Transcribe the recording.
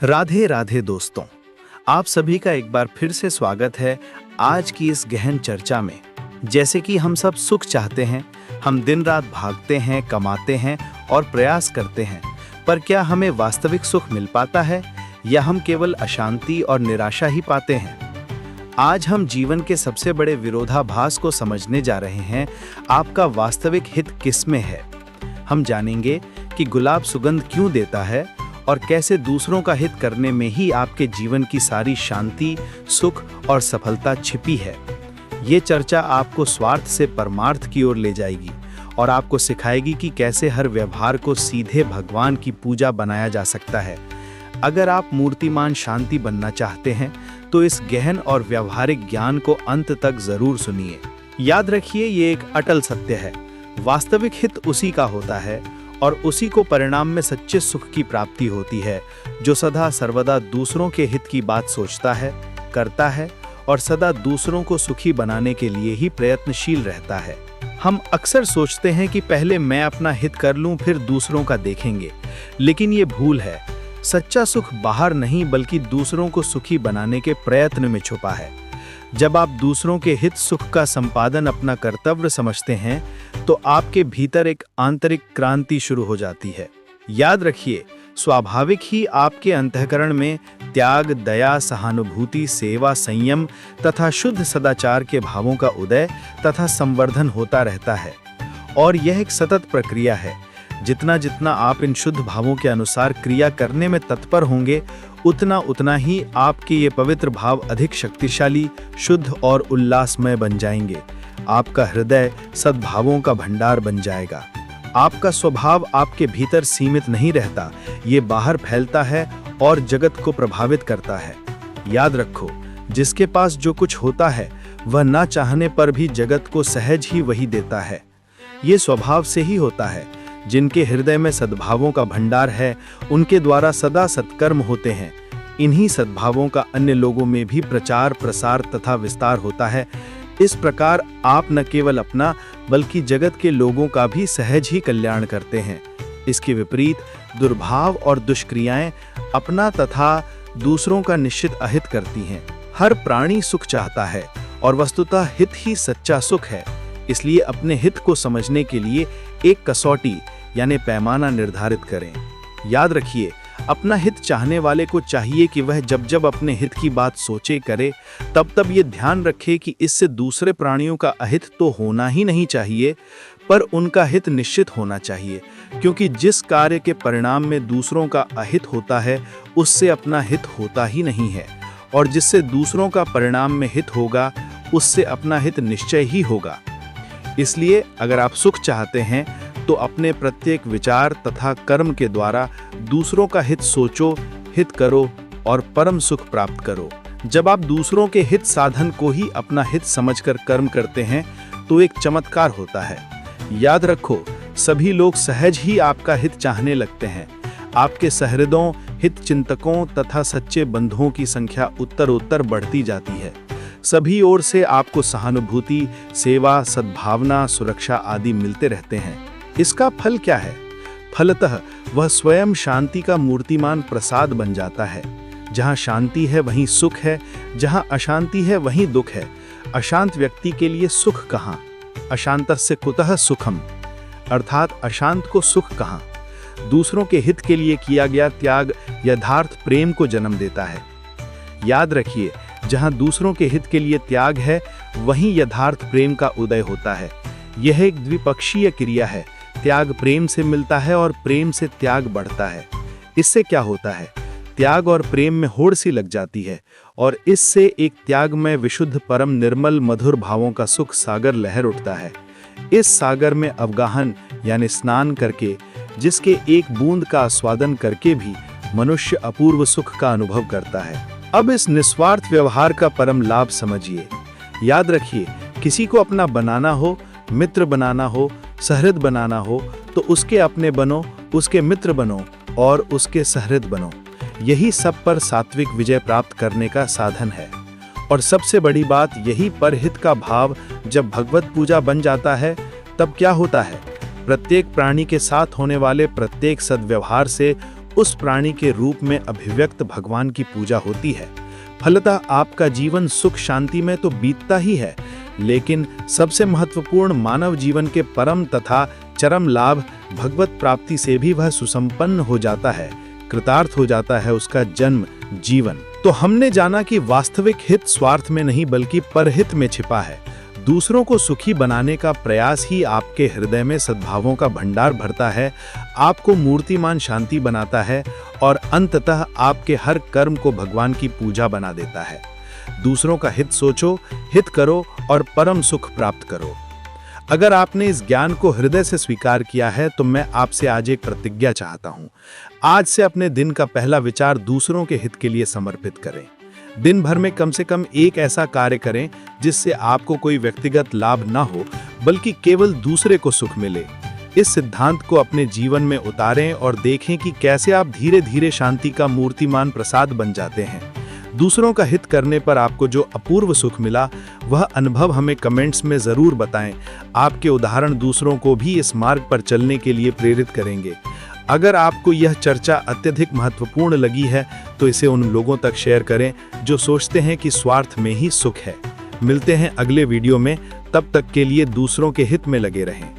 राधे राधे दोस्तों, आप सभी का एक बार फिर से स्वागत है आज की इस गहन चर्चा में। जैसे कि हम सब सुख चाहते हैं, हम दिन रात भागते हैं, कमाते हैं और प्रयास करते हैं, पर क्या हमें वास्तविक सुख मिल पाता है या हम केवल अशांति और निराशा ही पाते हैं? आज हम जीवन के सबसे बड़े विरोधाभास को समझने जा रहे हैं। आपका वास्तविक हित किस में है? हम जानेंगे कि गुलाब सुगंध क्यों देता है और कैसे दूसरों का हित करने में ही आपके जीवन की सारी शांति, सुख और सफलता छिपी है। ये चर्चा आपको स्वार्थ से परमार्थ की ओर ले जाएगी और आपको सिखाएगी कि कैसे हर व्यवहार को सीधे भगवान की पूजा बनाया जा सकता है। अगर आप मूर्तिमान शांति बनना चाहते हैं तो इस गहन और व्यवहारिक ज्ञान को अंत तक जरूर सुनिए। याद रखिए, ये एक अटल सत्य है। वास्तविक हित उसी का होता है और उसी को परिणाम में सच्चे सुख की प्राप्ति होती है जो सदा सर्वदा दूसरों के हित की बात सोचता है, करता है और सदा दूसरों को सुखी बनाने के लिए ही प्रयत्नशील रहता है। हम अक्सर सोचते हैं कि पहले मैं अपना हित कर लूं, फिर दूसरों का देखेंगे, लेकिन ये भूल है। सच्चा सुख बाहर नहीं बल्कि दूसरों को सुखी बनाने के प्रयत्न में छुपा है। जब आप दूसरों के हित सुख का संपादन अपना कर्तव्य समझते हैं तो आपके भीतर एक आंतरिक क्रांति शुरू हो जाती है। याद रखिए, स्वाभाविक ही आपके अंतःकरण में त्याग, दया, सहानुभूति, सेवा, संयम तथा शुद्ध सदाचार के भावों का उदय तथा संवर्धन होता रहता है और यह एक सतत प्रक्रिया है। जितना जितना आप इन शुद्ध भावों के अनुसार क्रिया करने में तत्पर होंगे, उतना उतना ही आपके ये पवित्र भाव अधिक शक्तिशाली, शुद्ध और उल्लासमय बन जाएंगे। आपका हृदय सद्भावों का भंडार बन जाएगा। आपका स्वभाव आपके भीतर सीमित नहीं रहता, ये बाहर फैलता है और जगत को प्रभावित करता है। याद रखो, जिसके पास जो कुछ होता है वह ना चाहने पर भी जगत को सहज ही वही देता है। ये स्वभाव से ही होता है। जिनके हृदय में सद्भावों का भंडार है, उनके द्वारा सदा सत्कर्म होते हैं। इन्हीं सद्भावों का अन्य लोगों में भी प्रचार, प्रसार तथा विस्तार होता है। इस प्रकार आप न केवल अपना बल्कि जगत के लोगों का भी सहज ही कल्याण करते हैं। इसके विपरीत दुर्भाव और दुष्क्रियाएं अपना तथा दूसरों का निश्चित अहित करती हैं। हर प्राणी सुख चाहता है और वस्तुतः हित ही सच्चा सुख है। इसलिए अपने हित को समझने के लिए एक कसौटी यानी पैमाना निर्धारित करें। याद रखिए, अपना हित चाहने वाले को चाहिए कि वह जब जब अपने हित की बात सोचे, करे, तब तब ये ध्यान रखे कि इससे दूसरे प्राणियों का अहित तो होना ही नहीं चाहिए, पर उनका हित निश्चित होना चाहिए। क्योंकि जिस कार्य के परिणाम में दूसरों का अहित होता है, उससे अपना हित होता ही नहीं है, और जिससे दूसरों का परिणाम में हित होगा, उससे अपना हित निश्चय ही होगा। इसलिए अगर आप सुख चाहते हैं तो अपने प्रत्येक विचार तथा कर्म के द्वारा दूसरों का हित सोचो, हित करो और परम सुख प्राप्त करो। जब आप दूसरों के हित साधन को ही अपना हित समझकर कर्म करते हैं तो एक चमत्कार होता है। याद रखो, सभी लोग सहज ही आपका हित चाहने लगते हैं। आपके सहृदयों, हित चिंतकों तथा सच्चे बंधुओं की संख्या उत्तरोत्तर बढ़ती जाती है। सभी ओर से आपको सहानुभूति, सेवा, सद्भावना, सुरक्षा आदि मिलते रहते हैं। इसका फल क्या है? फलतः वह स्वयं शांति का मूर्तिमान प्रसाद बन जाता है। जहाँ शांति है वहीं सुख है, जहाँ अशांति है वहीं दुख है। अशांत व्यक्ति के लिए सुख कहाँ? अशांतस्य कुतः सुखम, अर्थात अशांत को सुख कहाँ? दूसरों के हित के लिए किया गया त्याग यथार्थ प्रेम को जन्म देता है। याद रखिए, जहाँ दूसरों के हित के लिए त्याग है, वहीं यथार्थ प्रेम का उदय होता है। यह एक द्विपक्षीय क्रिया है। त्याग प्रेम से मिलता है और प्रेम से त्याग बढ़ता है। इससे क्या होता है? त्याग और प्रेम में होड़ सी लग जाती है और इससे एक त्याग में विशुद्ध, परम निर्मल, मधुर भावों का सुख सागर लहर उठता है। इस सागर में अवगाहन यानी स्नान करके, जिसके एक बूंद का आस्वादन करके भी मनुष्य अपूर्व सुख का अनुभव करता है। अब इस निस्वार्थ व्यवहार का परम लाभ समझिए। याद रखिए, किसी को अपना बनाना हो, मित्र बनाना हो, सहृद बनाना हो तो उसके अपने बनो, उसके मित्र बनो और उसके सहृद बनो। यही सब पर सात्विक विजय प्राप्त करने का साधन है। और सबसे बड़ी बात, यही परहित का भाव जब भगवत पूजा बन जाता है, तब क्या होता है? प्रत्येक प्राणी के साथ होने वाले प्रत्येक सद्व्यवहार से उस प्राणी के रूप में अभिव्यक्त भगवान की पूजा होती है। फलतः आपका जीवन सुख शांति में तो बीतता ही है, लेकिन सबसे महत्वपूर्ण मानव जीवन के परम तथा चरम लाभ भगवत प्राप्ति से भी वह सुसंपन्न हो जाता है, कृतार्थ हो जाता है उसका जन्म जीवन। तो हमने जाना कि वास्तविक हित स्वार्थ में नहीं बल्कि परहित में छिपा है। दूसरों को सुखी बनाने का प्रयास ही आपके हृदय में सद्भावों का भंडार भरता है, आपको मूर्तिमान शांति बनाता है और अंततः आपके हर कर्म को भगवान की पूजा बना देता है। दूसरों का हित सोचो, हित करो और परम सुख प्राप्त करो। अगर आपने इस ज्ञान को हृदय से स्वीकार किया है तो मैं आपसे आज एक प्रतिज्ञा चाहता हूँ। आज से अपने दिन का पहला विचार दूसरों के हित के लिए समर्पित करें। दिन भर में कम से कम एक ऐसा कार्य करें जिससे आपको कोई व्यक्तिगत लाभ ना हो, बल्कि केवल दूसरे को सुख मिले। इस सिद्धांत को अपने जीवन में उतारें और देखें कि कैसे आप धीरे धीरे शांति का मूर्तिमान प्रसाद बन जाते हैं। दूसरों का हित करने पर आपको जो अपूर्व सुख मिला, वह अनुभव हमें कमेंट्स में ज़रूर बताएं। आपके उदाहरण दूसरों को भी इस मार्ग पर चलने के लिए प्रेरित करेंगे। अगर आपको यह चर्चा अत्यधिक महत्वपूर्ण लगी है तो इसे उन लोगों तक शेयर करें जो सोचते हैं कि स्वार्थ में ही सुख है। मिलते हैं अगले वीडियो में, तब तक के लिए दूसरों के हित में लगे रहें।